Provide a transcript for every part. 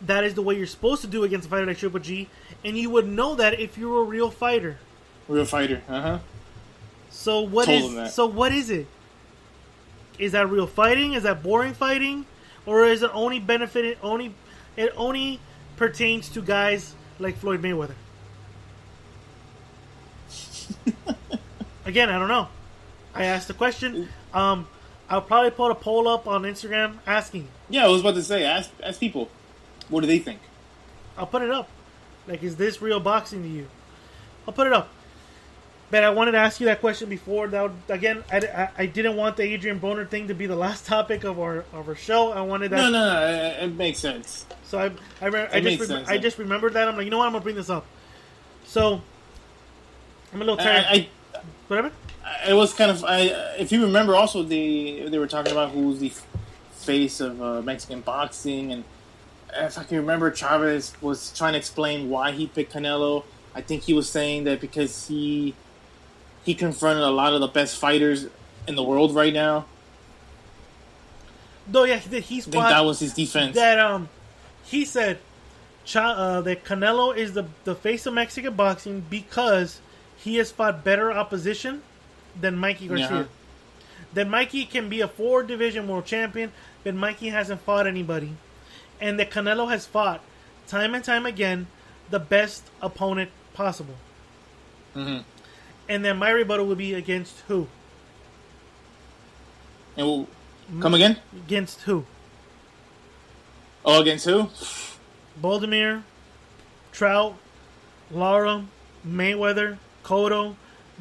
that is the way you're supposed to do against a fighter like Triple G, and you would know that if you were a real fighter. Real fighter, So what is it? Is that real fighting? Is that boring fighting? Or is it only it only pertains to guys like Floyd Mayweather? Again, I don't know. I asked the question. I'll probably put a poll up on Instagram asking. Yeah, I was about to say, ask people. What do they think? I'll put it up. Like, is this real boxing to you? I'll put it up. But I wanted to ask you that question before. Again, I didn't want the Adrian Broner thing to be the last topic of our show. I wanted that. No, it makes sense. So I just remembered that. I'm like, you know what? I'm gonna bring this up. So I'm a little tired. Whatever. It was kind of. If you remember, also they were talking about who's the face of Mexican boxing, and if I can remember, Chavez was trying to explain why he picked Canelo. I think he was saying that because he confronted a lot of the best fighters in the world right now. No, yeah, I think that was his defense. That he said that Canelo is the face of Mexican boxing because he has fought better opposition than Mikey Garcia. Yeah. That Mikey can be a 4-division world champion, but Mikey hasn't fought anybody. And that Canelo has fought time and time again the best opponent possible. Mm-hmm. And then my rebuttal would be against who? And we'll come again? Against who? Oh, against who? Boldemir, Trout, Lara, Mayweather, Cotto,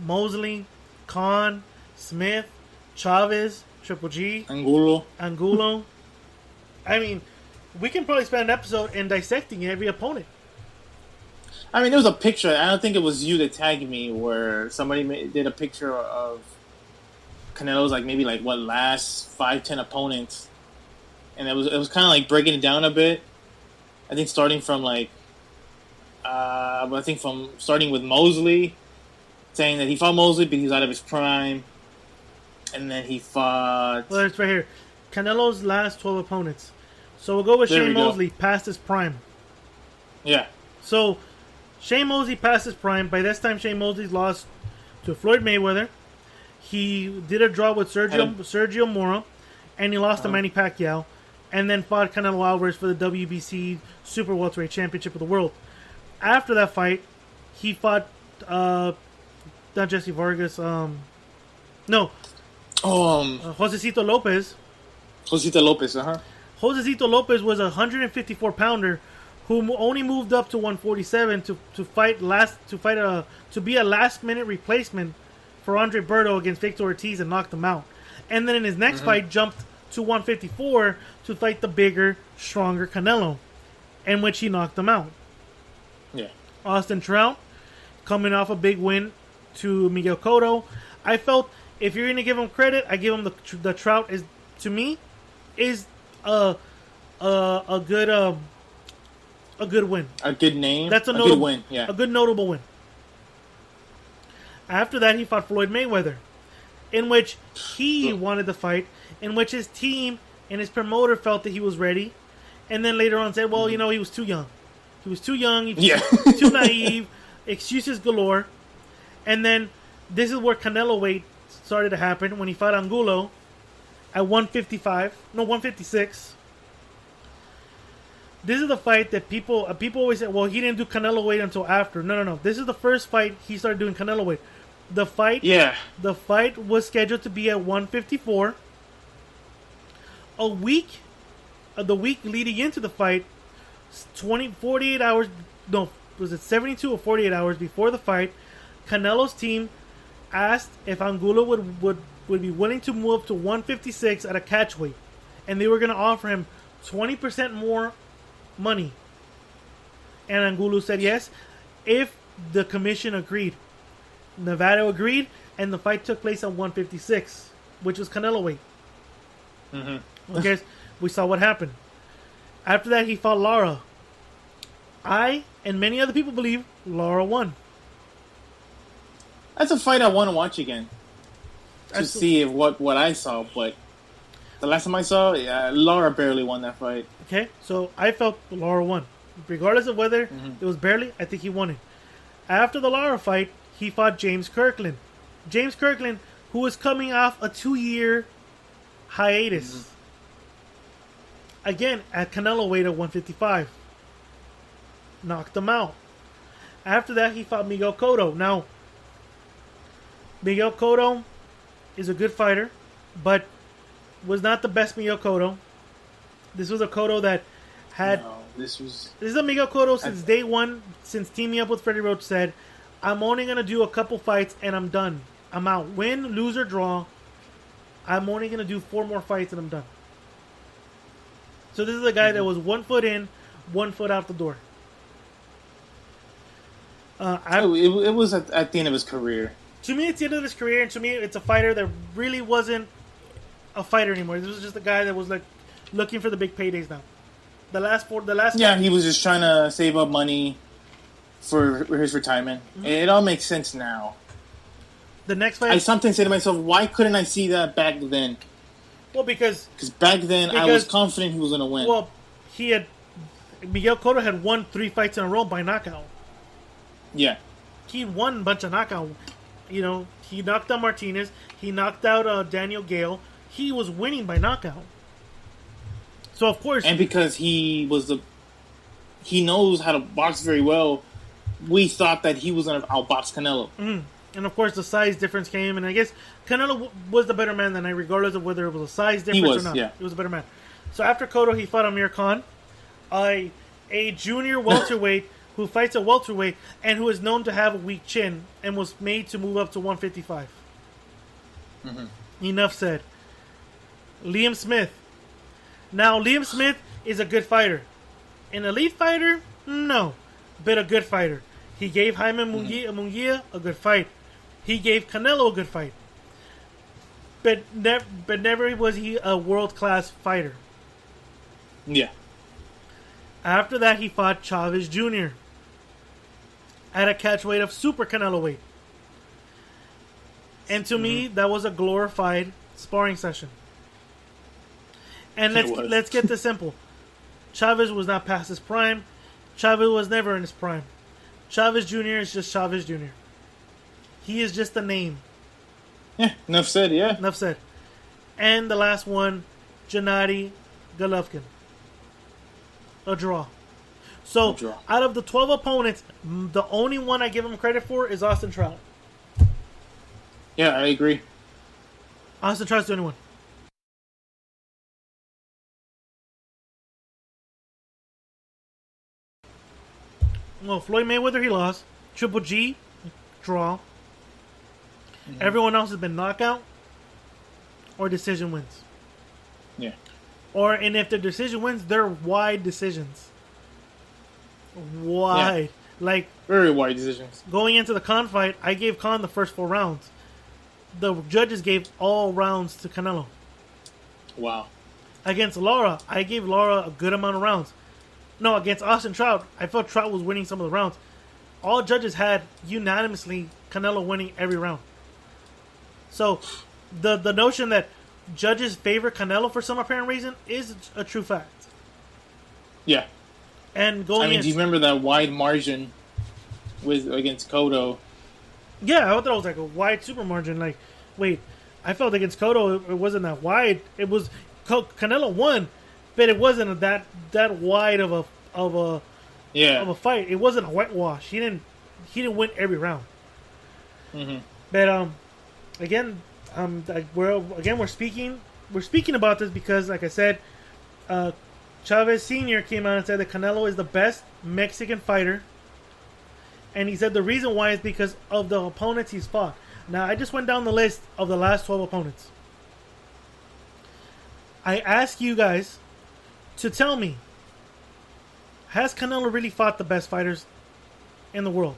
Mosley, Khan, Smith, Chavez, Triple G, Angulo. I mean, we can probably spend an episode in dissecting every opponent. I mean, there was a picture. I don't think it was you that tagged me, where somebody did a picture of Canelo's last 5-10 opponents, and it was kind of like breaking it down a bit. I think starting from starting with Mosley, saying that he fought Mosley, but he's out of his prime, and then he fought. Well, it's right here. Canelo's last 12 opponents. So we'll go with Shane Mosley, past his prime. Yeah. So Shane Mosley past his prime. By this time, Shane Mosley's lost to Floyd Mayweather. He did a draw with Sergio Mora, and he lost to Manny Pacquiao, and then fought Canelo Alvarez for the WBC Super Welterweight Championship of the World. After that fight, he fought not Jesse Vargas. Josecito Lopez. Josecito Lopez, Josecito Lopez was a 154-pounder who only moved up to 147 to be a last-minute replacement for Andre Berto against Victor Ortiz and knocked him out. And then in his next fight, jumped to 154 to fight the bigger, stronger Canelo, in which he knocked him out. Yeah. Austin Trout, coming off a big win to Miguel Cotto. I felt if you're going to give him credit, I give him the Trout is, to me, is a good win. A good name. That's a good win. Yeah. A good notable win. After that, he fought Floyd Mayweather, in which he wanted the fight, in which his team and his promoter felt that he was ready, and then later on said, well, he was too young. He was too young. He was too naive. Excuses galore. And then this is where Canelo weight started to happen when he fought Angulo at 156. This is the fight that people always say, well, he didn't do Canelo weight until after. No. This is the first fight he started doing Canelo weight. The fight was scheduled to be at 154. The week leading into the fight, 48 hours, no, was it 72 or 48 hours before the fight, Canelo's team asked if Angulo would be willing to move up to 156 at a catch weight. And they were going to offer him 20% more money. And Angulo said yes, if the commission agreed. Nevada agreed, and the fight took place at 156, which was Canelo weight. Okay, we saw what happened. After that, he fought Lara. I and many other people believe Lara won. That's a fight I want to watch again to see if what I saw, but The last time I saw, Lara barely won that fight. Okay, so I felt Lara won. Regardless of whether it was barely, I think he won it. After the Lara fight, he fought James Kirkland. James Kirkland, who was coming off a 2-year hiatus. Again, at Canelo weight at 155. Knocked him out. After that, he fought Miguel Cotto. Now, Miguel Cotto is a good fighter, but was not the best Miguel Cotto. This was a Cotto that had... No, this is a Miguel Cotto since day one, since teaming up with Freddie Roach, said, I'm only going to do a couple fights and I'm done. I'm out. Win, lose, or draw. I'm only going to do 4 more fights and I'm done. So this is a guy that was 1 foot in, 1 foot out the door. It was at the end of his career. To me, it's the end of his career, and to me, it's a fighter that really wasn't a fighter anymore. This was just a guy that was like looking for the big paydays now. He was just trying to save up money for his retirement. It all makes sense now. The next fight, I sometimes say to myself, why couldn't I see that back then? Well, because back then I was confident he was going to win. Well, Miguel Cotto had won 3 fights in a row by knockout. Yeah, he won a bunch of knockout. You know, he knocked out Martinez. He knocked out Daniel Gale. He was winning by knockout. So of course, and because he knows how to box very well, we thought that he was going to outbox Canelo. And of course, the size difference came, and I guess Canelo was the better man than I, regardless of whether it was a size difference or not. Yeah. He was a better man. So after Cotto, he fought Amir Khan, a junior welterweight who fights at welterweight and who is known to have a weak chin and was made to move up to 155. Enough said. Liam Smith. Now, Liam Smith is a good fighter. An elite fighter? No. But a good fighter. He gave Jaime Munguia a good fight. He gave Canelo a good fight. But never was he a world-class fighter. Yeah. After that, he fought Chavez Jr. at a catch weight of super Canelo weight. And to me, that was a glorified sparring session. And let's get this simple. Chavez was not past his prime. Chavez was never in his prime. Chavez Jr. is just Chavez Jr. He is just a name. Yeah, enough said, yeah. Enough said. And the last one, Gennady Golovkin. A draw. So, out of the 12 opponents, the only one I give him credit for is Austin Trout. Yeah, I agree. Austin Trout's the only one. Well, Floyd Mayweather, he lost. Triple G, draw. Everyone else has been knockout or decision wins. Yeah. And if the decision wins, they're wide decisions. Wide. Yeah. Like, very wide decisions. Going into the Khan fight, I gave Khan the first 4 rounds. The judges gave all rounds to Canelo. Wow. Against Lara, I gave Lara a good amount of rounds. No, against Austin Trout, I felt Trout was winning some of the rounds. All judges had unanimously Canelo winning every round. So, the notion that judges favor Canelo for some apparent reason is a true fact. Yeah. And do you remember that wide margin against Cotto? Yeah, I thought it was like a wide super margin. Like, wait, I felt against Cotto it wasn't that wide. It was Canelo won, but it wasn't that wide of a fight. It wasn't a whitewash. He didn't win every round. But we're speaking about this because, like I said, Chavez Sr. came out and said that Canelo is the best Mexican fighter. And he said the reason why is because of the opponents he's fought. Now, I just went down the list of the last 12 opponents. I ask you guys to tell me, has Canelo really fought the best fighters in the world?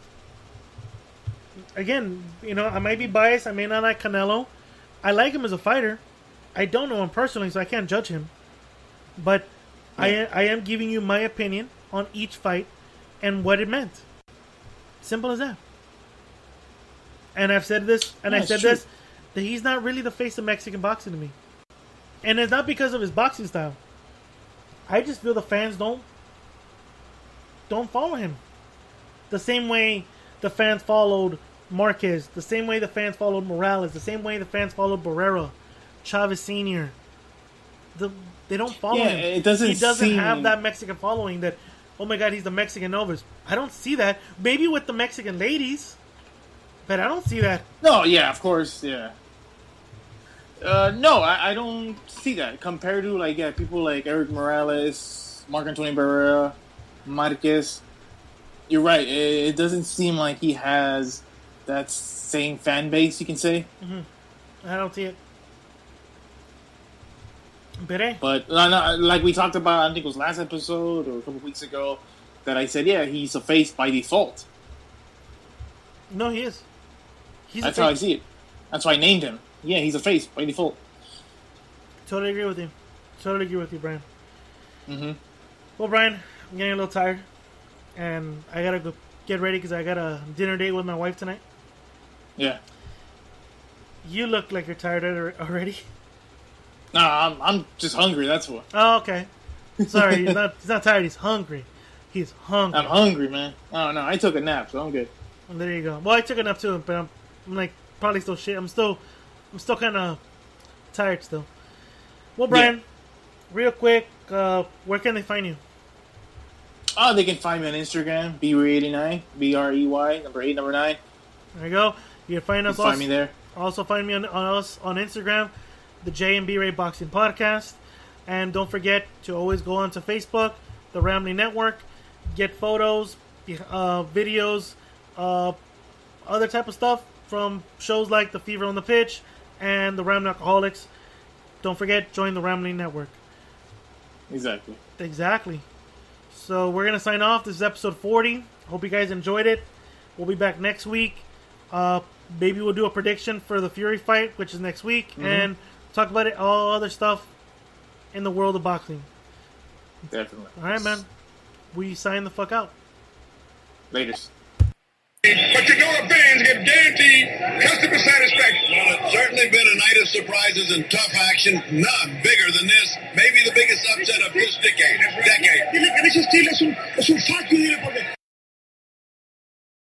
Again, I might be biased. I may not like Canelo. I like him as a fighter. I don't know him personally, so I can't judge him. But I am giving you my opinion on each fight and what it meant. Simple as that. And I've said this, that he's not really the face of Mexican boxing to me. And it's not because of his boxing style. I just feel the fans don't follow him. The same way the fans followed Marquez, the same way the fans followed Morales, the same way the fans followed Barrera, Chavez Sr. They don't follow him. It doesn't. He doesn't have that Mexican following that, oh my God, he's the Mexican Elvis. I don't see that. Maybe with the Mexican ladies, but I don't see that. No, yeah, of course, yeah. No, I don't see that. Compared to, people like Eric Morales, Marc Antonio Barrera, Marquez, you're right. It doesn't seem like he has that same fan base, you can say. Mm-hmm. I don't see it. But like we talked about, I think it was last episode or a couple weeks ago, that I said, yeah, he's a face by default. No, he is. That's how I see it. That's why I named him. Yeah, he's a face by default. Totally agree with you. Totally agree with you, Brian. Mm-hmm. Well, Brian, I'm getting a little tired, and I gotta go get ready because I got a dinner date with my wife tonight. Yeah. You look like you're tired already. No, I'm just hungry. That's what. Oh, okay. Sorry, he's not tired. He's hungry. He's hungry. I'm hungry, man. Oh no, I took a nap, so I'm good. And there you go. Well, I took a nap too, but I'm like probably still shit. I'm still kind of tired still. Well, Brian, real quick, where can they find you? Oh, they can find me on Instagram, Brey89, Brey, number 8, number 9. There you go. You can find us. Find me there. Also find me on us on Instagram, the J Brey Boxing Podcast, and don't forget to always go onto Facebook, the Rambling Network, get photos, videos, other type of stuff from shows like The Fever on the Pitch and the Rambling Alcoholics. Don't forget, join the Rambling Network. Exactly. So we're gonna sign off. This is episode 40. Hope you guys enjoyed it. We'll be back next week. Maybe we'll do a prediction for the Fury fight, which is next week, and talk about it, all other stuff in the world of boxing. Definitely. All right, man. We sign the fuck out. Latest. But you know the fans get guaranteed customer satisfaction. Well, it's certainly been a night of surprises and tough action. None bigger than this. Maybe the biggest upset of this decade. Dile que en ese estilo es un fuck you, dile porque